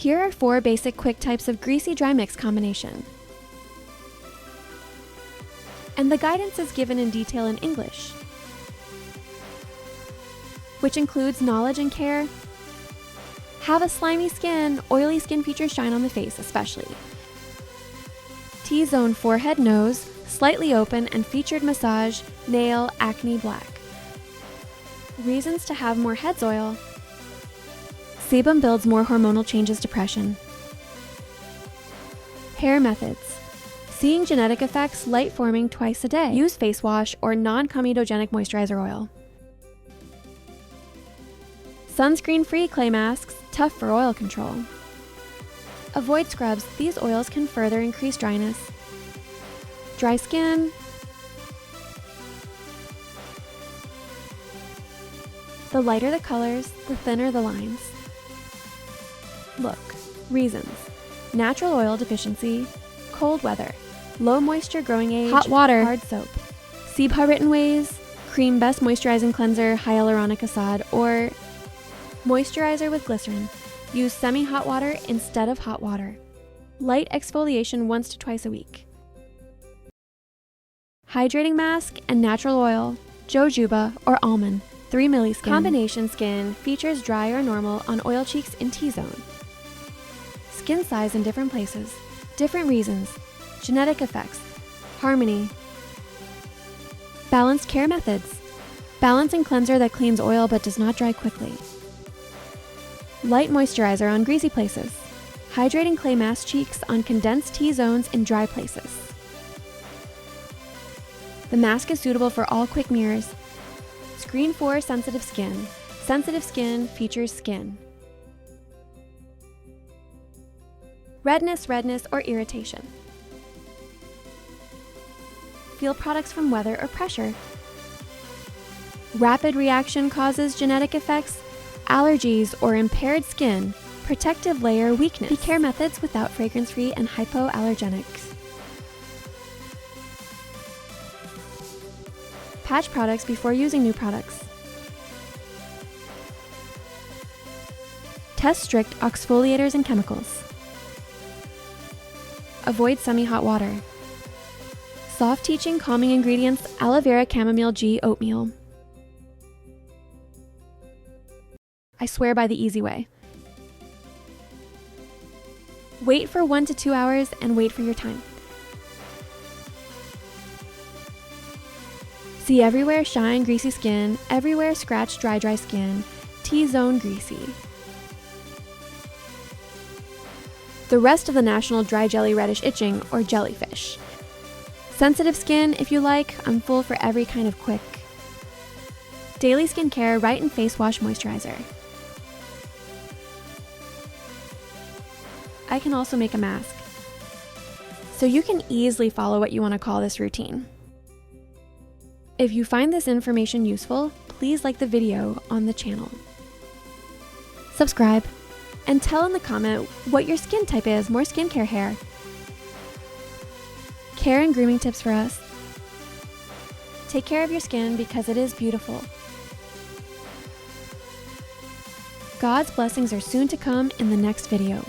Here are 4 basic quick types of greasy dry mix combination. And the guidance is given in detail in English, which includes knowledge and care. Have a slimy skin, oily skin features shine on the face especially. T-zone forehead, nose, slightly open and featured massage, nail, acne, black. Reasons to have more heads oil. Sebum builds more hormonal changes, depression. Hair methods. Seeing genetic effects, light forming twice a day. Use face wash or non-comedogenic moisturizer oil. Sunscreen-free clay masks, tough for oil control. Avoid scrubs, these oils can further increase dryness. Dry skin. The lighter the colors, the thinner the lines. Look. Reasons. Natural oil deficiency, cold weather, low moisture growing age, hot water, hard soap. Nabeeha written ways, cream best moisturizing cleanser, hyaluronic acid, or moisturizer with glycerin. Use semi-hot water instead of hot water. Light exfoliation once to twice a week. Hydrating mask and natural oil, jojoba or almond, 3 milliskin. Combination skin features dry or normal on oil cheeks in T-zone. Skin size in different places, different reasons, genetic effects, harmony. Balanced care methods. Balancing cleanser that cleans oil but does not dry quickly. Light moisturizer on greasy places. Hydrating clay mask cheeks on condensed T-zones in dry places. The mask is suitable for all quick mirrors. Screen for sensitive skin. Sensitive skin features skin. Redness, or irritation. Feel products from weather or pressure. Rapid reaction causes genetic effects, allergies or impaired skin, protective layer weakness. The care methods without fragrance-free and hypoallergenics. Patch products before using new products. Test strict exfoliators and chemicals. Avoid semi-hot water. Soft teaching calming ingredients, aloe vera chamomile G oatmeal. I swear by the easy way. Wait for 1 to 2 hours and wait for your time. See everywhere shine, greasy skin, everywhere scratch, dry skin, T-zone greasy. The rest of the national dry jelly reddish itching or jellyfish. Sensitive skin, if you like, I'm full for every kind of quick. Daily skincare, right and face wash moisturizer. I can also make a mask. So you can easily follow what you want to call this routine. If you find this information useful, please like the video on the channel. Subscribe. And tell in the comment what your skin type is, more skincare hair. Care and grooming tips for us. Take care of your skin because it is beautiful. God's blessings are soon to come in the next video.